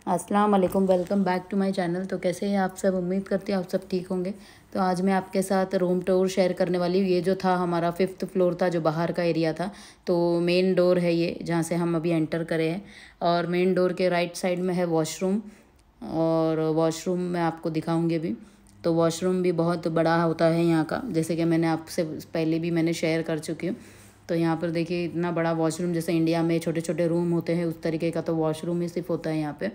अस्सलाम वालेकुम, welcome back to my channel. तो कैसे हैं आप सब? उम्मीद करती हूँ आप सब ठीक होंगे। तो आज मैं आपके साथ रूम टूर शेयर करने वाली हूँ। ये जो था हमारा 5th फ्लोर था, जो बाहर का एरिया था। तो मेन डोर है ये, जहाँ से हम अभी एंटर करे हैं। और मेन डोर के राइट साइड में है वॉशरूम, और वॉशरूम मैं आपको दिखाऊंगी अभी। तो वॉशरूम भी बहुत बड़ा होता है यहाँ का, जैसे कि मैंने आपसे पहले भी मैंने शेयर कर चुकी हूँ। तो यहाँ पर देखिए इतना बड़ा वॉशरूम, जैसे इंडिया में छोटे छोटे रूम होते हैं उस तरीके का तो वॉशरूम ही सिर्फ होता है यहाँ पे।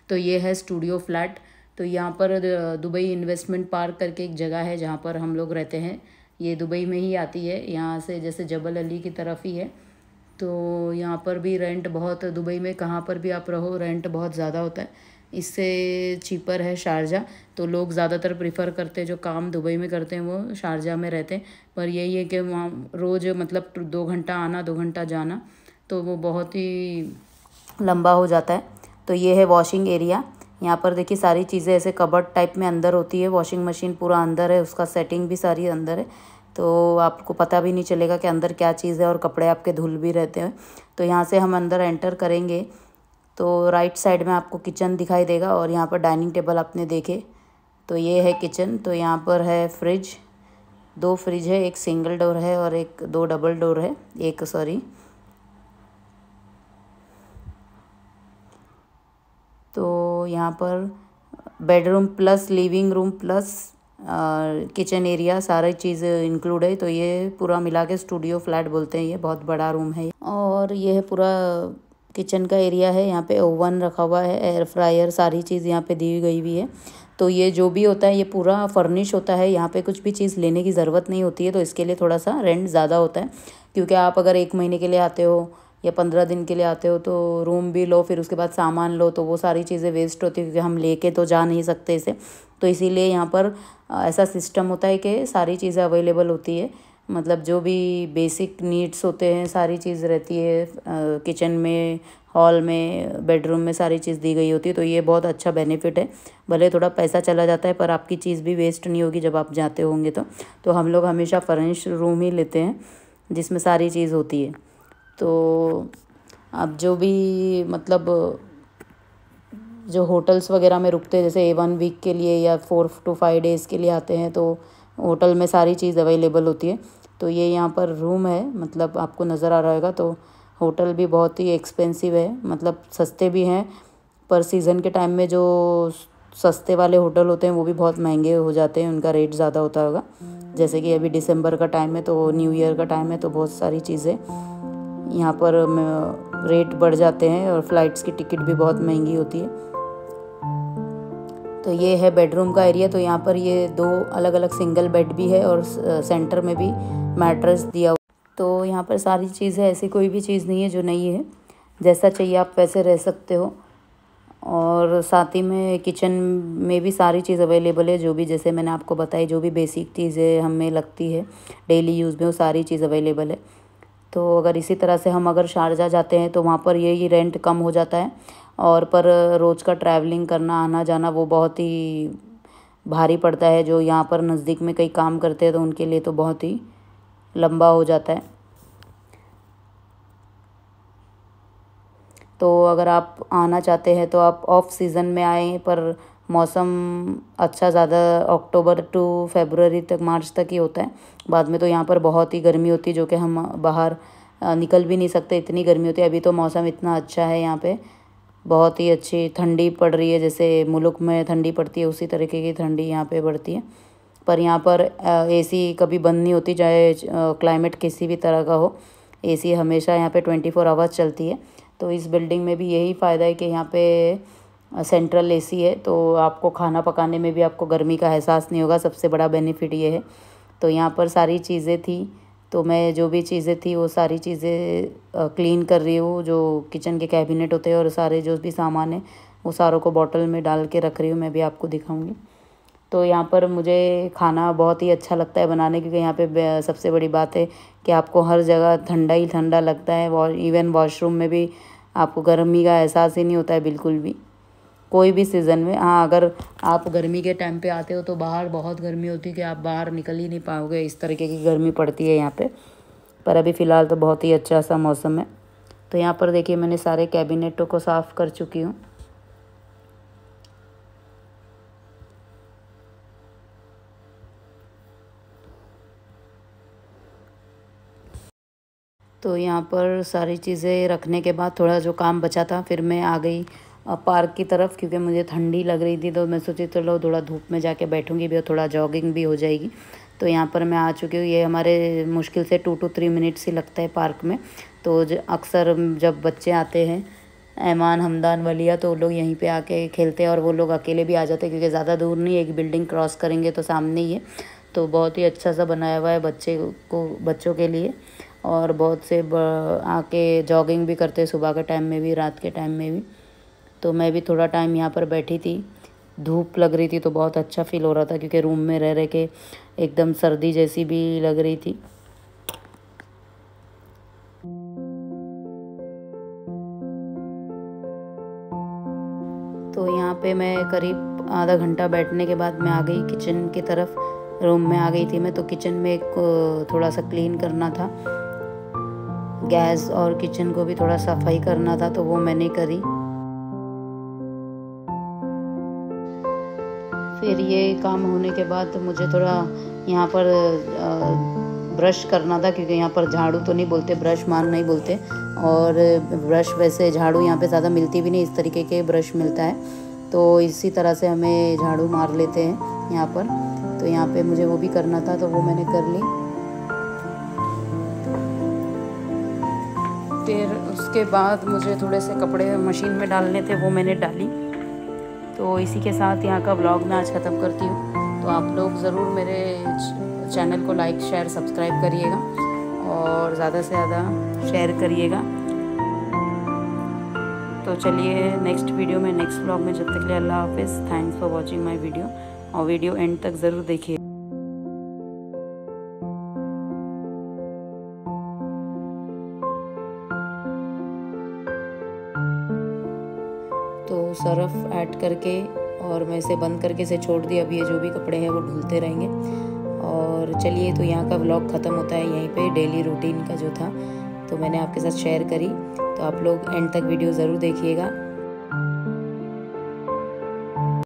तो ये है स्टूडियो फ्लैट। तो यहाँ पर दुबई इन्वेस्टमेंट पार्क करके एक जगह है जहाँ पर हम लोग रहते हैं। ये दुबई में ही आती है, यहाँ से जैसे जबल अली की तरफ ही है। तो यहाँ पर भी रेंट बहुत, दुबई में कहाँ पर भी आप रहो रेंट बहुत ज़्यादा होता है। इससे चीपर है शारजा। तो लोग ज़्यादातर प्रिफ़र करते हैं, जो काम दुबई में करते हैं वो शारजा में रहते हैं। पर यही है कि वहाँ रोज़ मतलब 2 घंटा आना 2 घंटा जाना, तो वो बहुत ही लंबा हो जाता है। तो ये है वॉशिंग एरिया। यहाँ पर देखिए सारी चीज़ें ऐसे कबर्ड टाइप में अंदर होती है। वॉशिंग मशीन पूरा अंदर है, उसका सेटिंग भी सारी अंदर है। तो आपको पता भी नहीं चलेगा कि अंदर क्या चीज़ है, और कपड़े आपके धुल भी रहते हैं। तो यहाँ से हम अंदर एंटर करेंगे तो राइट साइड में आपको किचन दिखाई देगा, और यहाँ पर डाइनिंग टेबल आपने देखे। तो ये है किचन। तो यहाँ पर है फ्रिज, 2 फ्रिज है, एक सिंगल डोर है और एक 2 डबल डोर है, एक सॉरी। तो यहाँ पर bedroom plus living room plus kitchen area सारी चीज़ इंक्लूड है। तो ये पूरा मिला के स्टूडियो फ्लैट बोलते हैं। ये बहुत बड़ा रूम है। और ये है पूरा किचन का एरिया है। यहाँ पे ओवन रखा हुआ है, एयर फ्रायर, सारी चीज़ यहाँ पे दी गई हुई है। तो ये जो भी होता है ये पूरा फर्निश होता है। यहाँ पे कुछ भी चीज़ लेने की ज़रूरत नहीं होती है। तो इसके लिए थोड़ा सा रेंट ज़्यादा होता है, क्योंकि आप अगर 1 महीने के लिए आते हो या 15 दिन के लिए आते हो तो रूम भी लो, फिर उसके बाद सामान लो, तो वो सारी चीज़ें वेस्ट होती है, क्योंकि हम लेके तो जा नहीं सकते इसे। तो इसीलिए यहाँ पर ऐसा सिस्टम होता है कि सारी चीज़ें अवेलेबल होती है। मतलब जो भी बेसिक नीड्स होते हैं सारी चीज़ रहती है किचन में, हॉल में, बेडरूम में सारी चीज़ दी गई होती है। तो ये बहुत अच्छा बेनिफिट है। भले थोड़ा पैसा चला जाता है पर आपकी चीज़ भी वेस्ट नहीं होगी जब आप जाते होंगे तो हम लोग हमेशा फर्निश रूम ही लेते हैं जिसमें सारी चीज़ होती है। तो अब जो भी मतलब जो होटल्स वगैरह में रुकते हैं, जैसे 1 वीक के लिए या 4 to 5 डेज़ के लिए आते हैं, तो होटल में सारी चीज़ अवेलेबल होती है। तो ये यहाँ पर रूम है, मतलब आपको नज़र आ रहा होगा। तो होटल भी बहुत ही एक्सपेंसिव है, मतलब सस्ते भी हैं, पर सीज़न के टाइम में जो सस्ते वाले होटल होते हैं वो भी बहुत महंगे हो जाते हैं, उनका रेट ज़्यादा होता होगा। जैसे कि अभी दिसंबर का टाइम है, तो न्यू ईयर का टाइम है, तो बहुत सारी चीज़ें यहाँ पर रेट बढ़ जाते हैं, और फ़्लाइट्स की टिकट भी बहुत महंगी होती है। तो ये है बेडरूम का एरिया। तो यहाँ पर ये 2 अलग अलग सिंगल बेड भी है, और सेंटर में भी मैट्रेस दिया हुआ। तो यहाँ पर सारी चीज़ें, ऐसी कोई भी चीज़ नहीं है जो नहीं है, जैसा चाहिए आप वैसे रह सकते हो। और साथ ही में किचन में भी सारी चीज़ अवेलेबल है, जो भी जैसे मैंने आपको बताई, जो भी बेसिक चीज़ें हमें लगती है डेली यूज़ में, वो सारी चीज़ अवेलेबल है। तो अगर इसी तरह से हम अगर शारजा जाते हैं तो वहाँ पर यही रेंट कम हो जाता है, और पर रोज़ का ट्रैवलिंग करना, आना जाना, वो बहुत ही भारी पड़ता है। जो यहाँ पर नज़दीक में कई काम करते हैं तो उनके लिए तो बहुत ही लंबा हो जाता है। तो अगर आप आना चाहते हैं तो आप ऑफ सीज़न में आएँ, पर मौसम अच्छा ज़्यादा अक्टूबर टू फरवरी तक, मार्च तक ही होता है। बाद में तो यहाँ पर बहुत ही गर्मी होती है, जो कि हम बाहर निकल भी नहीं सकते, इतनी गर्मी होती है। अभी तो मौसम इतना अच्छा है यहाँ पे, बहुत ही अच्छी ठंडी पड़ रही है। जैसे मुल्क में ठंडी पड़ती है उसी तरीके की ठंडी यहाँ पे पड़ती है। पर यहाँ पर एसी कभी बंद नहीं होती, चाहे क्लाइमेट किसी भी तरह का हो, एसी हमेशा यहाँ पे 24 आवर्स चलती है। तो इस बिल्डिंग में भी यही फ़ायदा है कि यहाँ पे सेंट्रल एसी है, तो आपको खाना पकाने में भी आपको गर्मी का एहसास नहीं होगा। सबसे बड़ा बेनिफिट ये है। तो यहाँ पर सारी चीज़ें थी, तो मैं जो भी चीज़ें थी वो सारी चीज़ें क्लीन कर रही हूँ। जो किचन के कैबिनेट होते हैं और सारे जो भी सामान है वो सारों को बॉटल में डाल के रख रही हूँ, मैं भी आपको दिखाऊंगी। तो यहाँ पर मुझे खाना बहुत ही अच्छा लगता है बनाने, क्योंकि यहाँ पे सबसे बड़ी बात है कि आपको हर जगह ठंडा ही ठंडा लगता है। इवन वॉशरूम में भी आपको गर्मी का एहसास ही नहीं होता है बिल्कुल भी, कोई भी सीज़न में। हाँ, अगर आप गर्मी के टाइम पे आते हो तो बाहर बहुत गर्मी होती है कि आप बाहर निकल ही नहीं पाओगे, इस तरीके की गर्मी पड़ती है यहाँ पे। पर अभी फ़िलहाल तो बहुत ही अच्छा सा मौसम है। तो यहाँ पर देखिए मैंने सारे कैबिनेटों को साफ़ कर चुकी हूँ। तो यहाँ पर सारी चीज़ें रखने के बाद थोड़ा जो काम बचा था, फिर मैं आ गई पार्क की तरफ, क्योंकि मुझे ठंडी लग रही थी। तो मैं सोची चलो थोड़ा धूप में जाके बैठूंगी भी और थोड़ा जॉगिंग भी हो जाएगी। तो यहाँ पर मैं आ चुकी हूँ। ये हमारे मुश्किल से 2 to 3 मिनट्स ही लगता है पार्क में। तो अक्सर जब बच्चे आते हैं, ऐमान, हमदान, वलिया, तो वो लोग यहीं पे आके खेलते हैं और वो लोग अकेले भी आ जाते हैं, क्योंकि ज़्यादा दूर नहीं, एक बिल्डिंग क्रॉस करेंगे तो सामने ही है। तो बहुत ही अच्छा सा बनाया हुआ है बच्चों के लिए। और बहुत से आके जॉगिंग भी करते हैं, सुबह के टाइम में भी, रात के टाइम में भी। तो मैं भी थोड़ा टाइम यहाँ पर बैठी थी। धूप लग रही थी तो बहुत अच्छा फील हो रहा था, क्योंकि रूम में रह रह के एकदम सर्दी जैसी भी लग रही थी। तो यहाँ पे मैं करीब आधा घंटा बैठने के बाद मैं आ गई किचन की तरफ। रूम में आ गई थी मैं। तो किचन में थोड़ा सा क्लीन करना था, गैस और किचन को भी थोड़ा सफाई करना था, तो वो मैंने करी। फिर ये काम होने के बाद मुझे थोड़ा यहाँ पर ब्रश करना था, क्योंकि यहाँ पर झाड़ू तो नहीं बोलते, ब्रश मान नहीं बोलते। और ब्रश, वैसे झाड़ू यहाँ पे ज़्यादा मिलती भी नहीं, इस तरीके के ब्रश मिलता है। तो इसी तरह से हमें झाड़ू मार लेते हैं यहाँ पर। तो यहाँ पे मुझे वो भी करना था, तो वो मैंने कर ली। फिर उसके बाद मुझे थोड़े से कपड़े मशीन में डालने थे, वो मैंने डाली। तो इसी के साथ यहाँ का व्लॉग मैं आज ख़त्म करती हूँ। तो आप लोग ज़रूर मेरे चैनल को लाइक, शेयर, सब्सक्राइब करिएगा और ज़्यादा से ज़्यादा शेयर करिएगा। तो चलिए नेक्स्ट वीडियो में, नेक्स्ट व्लॉग में, जब तक के लिए अल्लाह हाफिज़। Thanks for watching my video, और वीडियो एंड तक ज़रूर देखिए। तो सर्फ ऐड करके और मैं इसे बंद करके इसे छोड़ दिया। अब ये जो भी कपड़े हैं वो धुलते रहेंगे। और चलिए, तो यहाँ का व्लॉग ख़त्म होता है यहीं पे, डेली रूटीन का जो था तो मैंने आपके साथ शेयर करी। तो आप लोग एंड तक वीडियो ज़रूर देखिएगा।